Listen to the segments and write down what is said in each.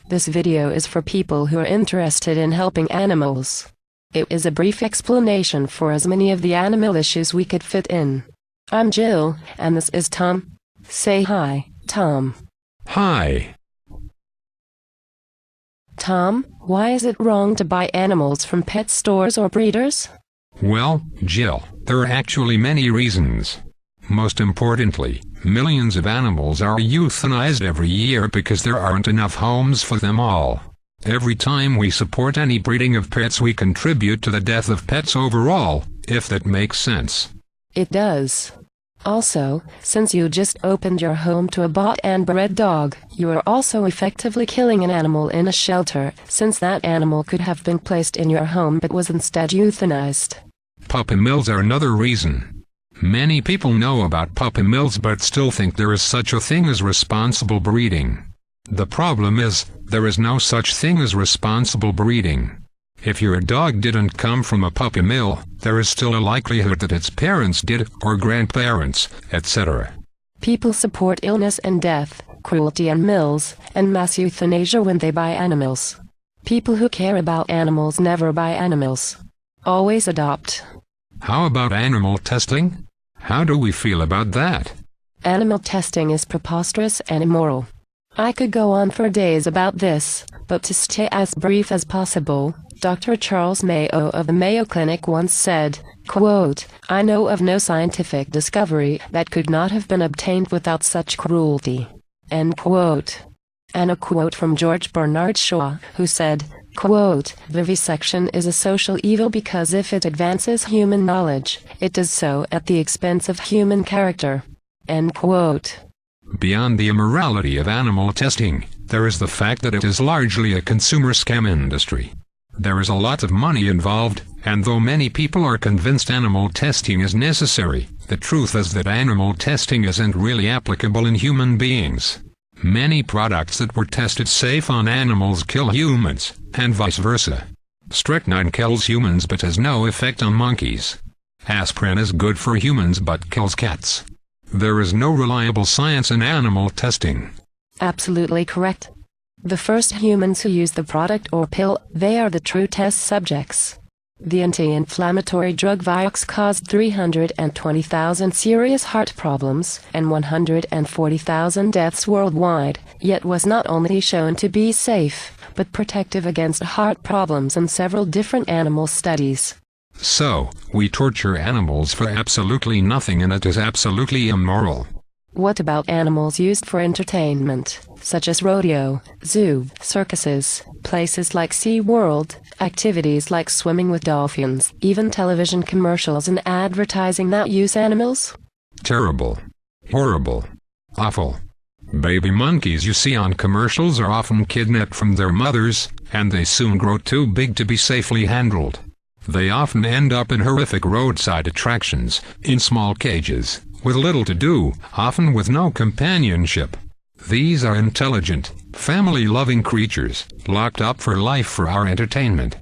This video is for people who are interested in helping animals. It is a brief explanation for as many of the animal issues we could fit in. I'm Jill, and this is Tom. Say hi, Tom. Hi. Tom, why is it wrong to buy animals from pet stores or breeders? Well, Jill, there are actually many reasons. Most importantly, millions of animals are euthanized every year because there aren't enough homes for them all. Every time we support any breeding of pets, we contribute to the death of pets overall, if that makes sense. It does. Also, since you just opened your home to a bought and bred dog, you are also effectively killing an animal in a shelter, since that animal could have been placed in your home but was instead euthanized. Puppy mills are another reason. Many people know about puppy mills but still think there is such a thing as responsible breeding. The problem is, there is no such thing as responsible breeding. If your dog didn't come from a puppy mill, there is still a likelihood that its parents did, or grandparents, etc. People support illness and death, cruelty and mills, and mass euthanasia when they buy animals. People who care about animals never buy animals. Always adopt. How about animal testing? How do we feel about that? Animal testing is preposterous and immoral. I could go on for days about this, but to stay as brief as possible, Dr. Charles Mayo of the Mayo Clinic once said, quote, "I know of no scientific discovery that could not have been obtained without such cruelty." End quote. And a quote from George Bernard Shaw, who said, quote, "Vivisection is a social evil because if it advances human knowledge, it does so at the expense of human character." End quote. Beyond the immorality of animal testing, there is the fact that it is largely a consumer scam industry. There is a lot of money involved, and though many people are convinced animal testing is necessary, the truth is that animal testing isn't really applicable in human beings. Many products that were tested safe on animals kill humans, and vice versa. Strychnine kills humans but has no effect on monkeys. Aspirin is good for humans but kills cats. There is no reliable science in animal testing. Absolutely correct. The first humans who use the product or pill, they are the true test subjects. The anti-inflammatory drug Vioxx caused 320,000 serious heart problems and 140,000 deaths worldwide, yet was not only shown to be safe, but protective against heart problems in several different animal studies. So, we torture animals for absolutely nothing, and it is absolutely immoral. What about animals used for entertainment, such as rodeo, zoo, circuses, places like SeaWorld, activities like swimming with dolphins, even television commercials and advertising that use animals? Terrible. Horrible. Awful. Baby monkeys you see on commercials are often kidnapped from their mothers, and they soon grow too big to be safely handled. They often end up in horrific roadside attractions, in small cages, with little to do, often with no companionship. These are intelligent, family-loving creatures, locked up for life for our entertainment.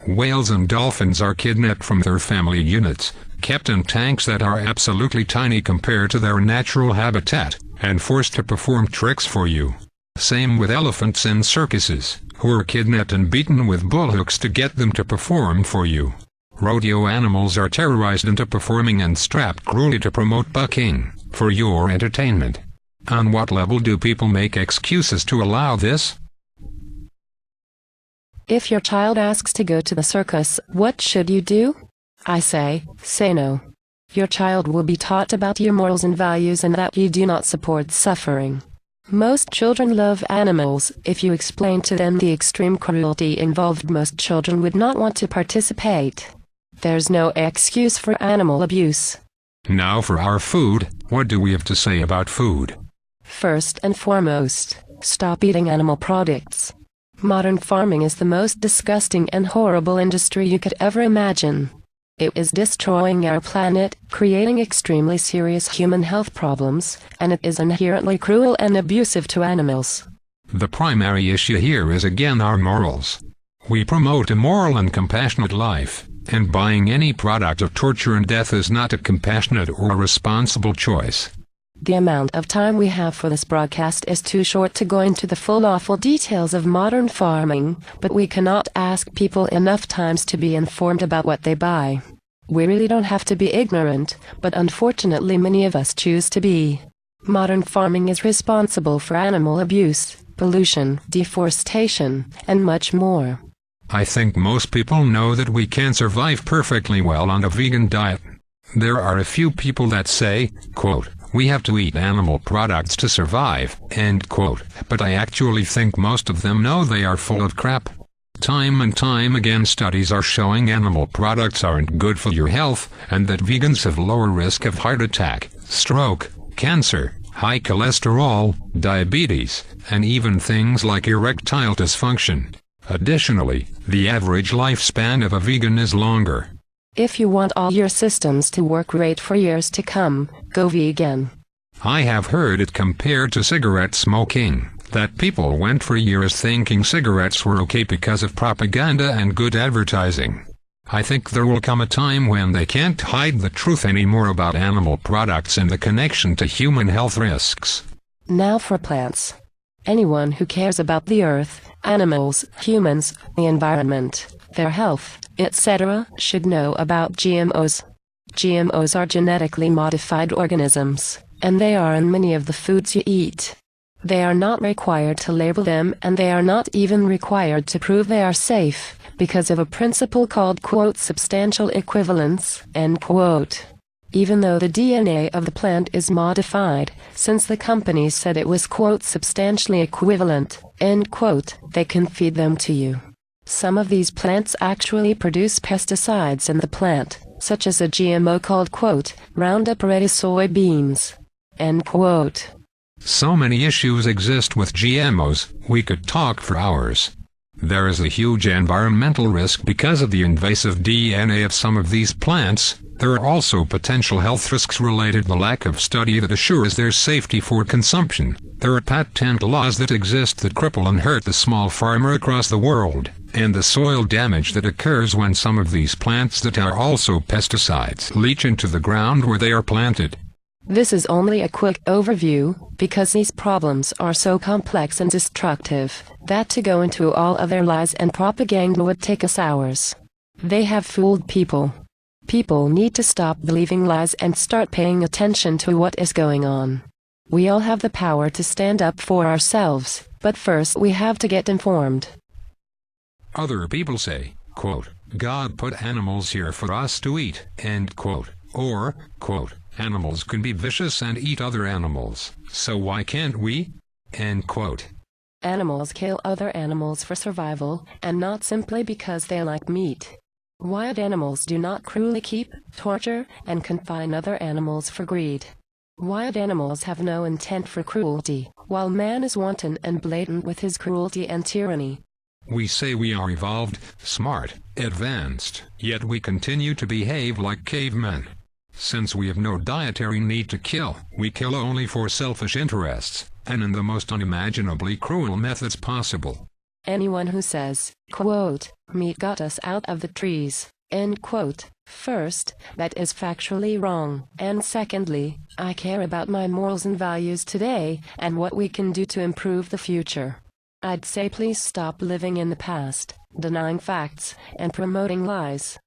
Whales and dolphins are kidnapped from their family units, kept in tanks that are absolutely tiny compared to their natural habitat, and forced to perform tricks for you. Same with elephants in circuses, who are kidnapped and beaten with bullhooks to get them to perform for you. Rodeo animals are terrorized into performing and strapped cruelly to promote bucking, for your entertainment. On what level do people make excuses to allow this? If your child asks to go to the circus, what should you do? I say no. Your child will be taught about your morals and values and that you do not support suffering. Most children love animals. If you explain to them the extreme cruelty involved, most children would not want to participate. There's no excuse for animal abuse. Now for our food, what do we have to say about food? First and foremost, stop eating animal products. Modern farming is the most disgusting and horrible industry you could ever imagine. It is destroying our planet, creating extremely serious human health problems, and it is inherently cruel and abusive to animals. The primary issue here is again our morals. We promote a moral and compassionate life, and buying any product of torture and death is not a compassionate or a responsible choice. The amount of time we have for this broadcast is too short to go into the full awful details of modern farming, but we cannot ask people enough times to be informed about what they buy. We really don't have to be ignorant, but unfortunately many of us choose to be. Modern farming is responsible for animal abuse, pollution, deforestation, and much more. I think most people know that we can't survive perfectly well on a vegan diet. There are a few people that say, quote, "We have to eat animal products to survive," end quote, but I actually think most of them know they are full of crap. Time and time again studies are showing animal products aren't good for your health, and that vegans have lower risk of heart attack, stroke, cancer, high cholesterol, diabetes, and even things like erectile dysfunction. Additionally, the average lifespan of a vegan is longer. If you want all your systems to work great for years to come, go vegan. I have heard it compared to cigarette smoking, that people went for years thinking cigarettes were okay because of propaganda and good advertising. I think there will come a time when they can't hide the truth anymore about animal products and the connection to human health risks. Now for plants. Anyone who cares about the earth, animals, humans, the environment, their health, etc., should know about GMOs. GMOs are genetically modified organisms, and they are in many of the foods you eat. They are not required to label them, and they are not even required to prove they are safe, because of a principle called, quote, substantial equivalence, end quote. Even though the DNA of the plant is modified, since the companies said it was, quote, substantially equivalent, end quote, they can feed them to you. Some of these plants actually produce pesticides in the plant, such as a GMO called, quote, Roundup Ready soybeans, end quote. So many issues exist with GMOs, we could talk for hours. There is a huge environmental risk because of the invasive DNA of some of these plants. There are also potential health risks related to the lack of study that assures their safety for consumption. There are patent laws that exist that cripple and hurt the small farmer across the world, and the soil damage that occurs when some of these plants that are also pesticides leach into the ground where they are planted. This is only a quick overview, because these problems are so complex and destructive, that to go into all of their lies and propaganda would take us hours. They have fooled people. People need to stop believing lies and start paying attention to what is going on. We all have the power to stand up for ourselves, but first we have to get informed. Other people say, quote, God put animals here for us to eat, end quote, or, quote, animals can be vicious and eat other animals, so why can't we? End quote. Animals kill other animals for survival, and not simply because they like meat. Wild animals do not cruelly keep, torture, and confine other animals for greed. Wild animals have no intent for cruelty, while man is wanton and blatant with his cruelty and tyranny. We say we are evolved, smart, advanced, yet we continue to behave like cavemen. Since we have no dietary need to kill, we kill only for selfish interests, and in the most unimaginably cruel methods possible. Anyone who says, quote, meat got us out of the trees, end quote, first, that is factually wrong, and secondly, I care about my morals and values today, and what we can do to improve the future. I'd say please stop living in the past, denying facts, and promoting lies.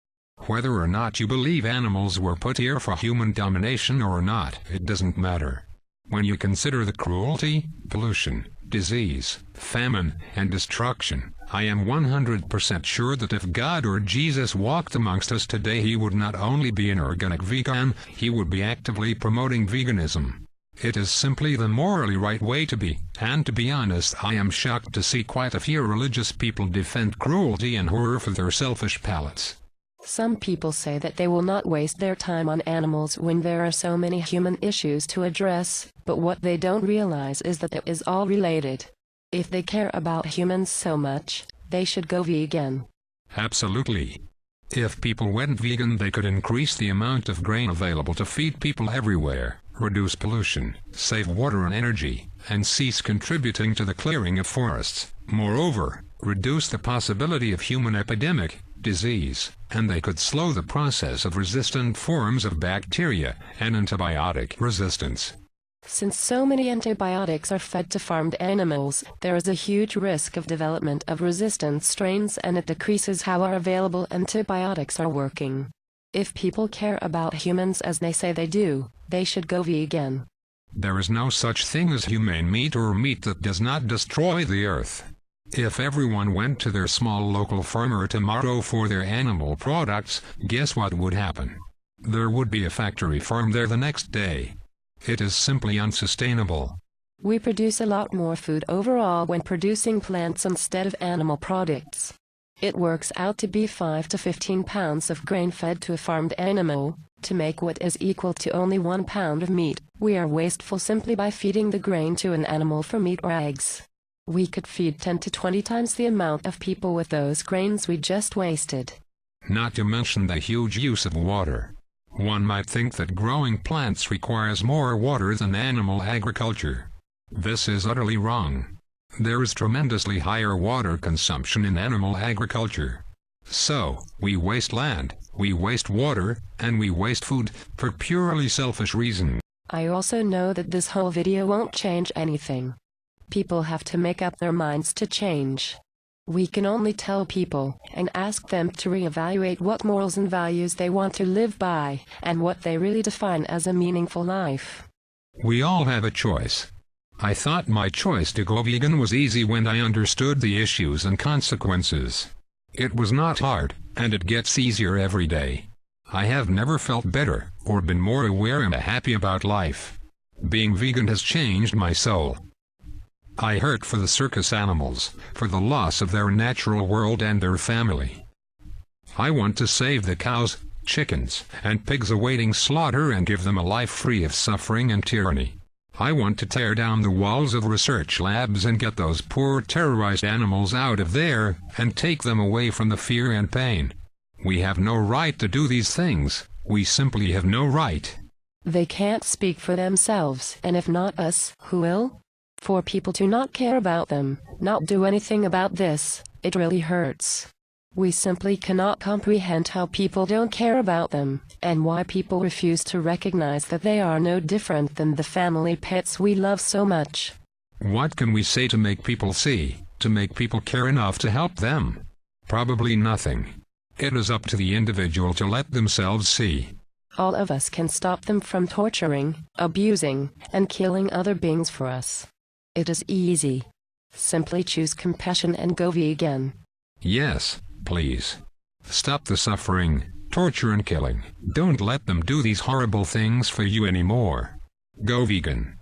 Whether or not you believe animals were put here for human domination or not, it doesn't matter. When you consider the cruelty, pollution, disease, famine, and destruction, I am 100% sure that if God or Jesus walked amongst us today, he would not only be an organic vegan, he would be actively promoting veganism. It is simply the morally right way to be, and to be honest, I am shocked to see quite a few religious people defend cruelty and horror for their selfish palates. Some people say that they will not waste their time on animals when there are so many human issues to address, but what they don't realize is that it is all related. If they care about humans so much, they should go vegan. Absolutely. If people went vegan, they could increase the amount of grain available to feed people everywhere, reduce pollution, save water and energy, and cease contributing to the clearing of forests. Moreover, reduce the possibility of human epidemic, disease, and they could slow the process of resistant forms of bacteria and antibiotic resistance. Since so many antibiotics are fed to farmed animals, there is a huge risk of development of resistant strains, and it decreases how our available antibiotics are working. If people care about humans as they say they do, they should go vegan. There is no such thing as humane meat or meat that does not destroy the earth. If everyone went to their small local farmer tomorrow for their animal products, guess what would happen? There would be a factory farm there the next day. It is simply unsustainable. We produce a lot more food overall when producing plants instead of animal products. It works out to be 5 to 15 pounds of grain fed to a farmed animal, to make what is equal to only 1 pound of meat. We are wasteful simply by feeding the grain to an animal for meat or eggs. We could feed 10 to 20 times the amount of people with those grains we just wasted. Not to mention the huge use of water. One might think that growing plants requires more water than animal agriculture. This is utterly wrong. There is tremendously higher water consumption in animal agriculture. So, we waste land, we waste water, and we waste food for purely selfish reasons. I also know that this whole video won't change anything. People have to make up their minds to change. We can only tell people and ask them to reevaluate what morals and values they want to live by, and what they really define as a meaningful life. We all have a choice. I thought my choice to go vegan was easy when I understood the issues and consequences. It was not hard, and it gets easier every day. I have never felt better, or been more aware and happy about life. Being vegan has changed my soul. I hurt for the circus animals, for the loss of their natural world and their family. I want to save the cows, chickens, and pigs awaiting slaughter and give them a life free of suffering and tyranny. I want to tear down the walls of research labs and get those poor terrorized animals out of there, and take them away from the fear and pain. We have no right to do these things. We simply have no right. They can't speak for themselves, and if not us, who will? For people to not care about them, not do anything about this, it really hurts. We simply cannot comprehend how people don't care about them, and why people refuse to recognize that they are no different than the family pets we love so much. What can we say to make people see, to make people care enough to help them? Probably nothing. It is up to the individual to let themselves see. All of us can stop them from torturing, abusing, and killing other beings for us. It is easy. Simply choose compassion and go vegan. Yes, please. Stop the suffering, torture and killing. Don't let them do these horrible things for you anymore. Go vegan.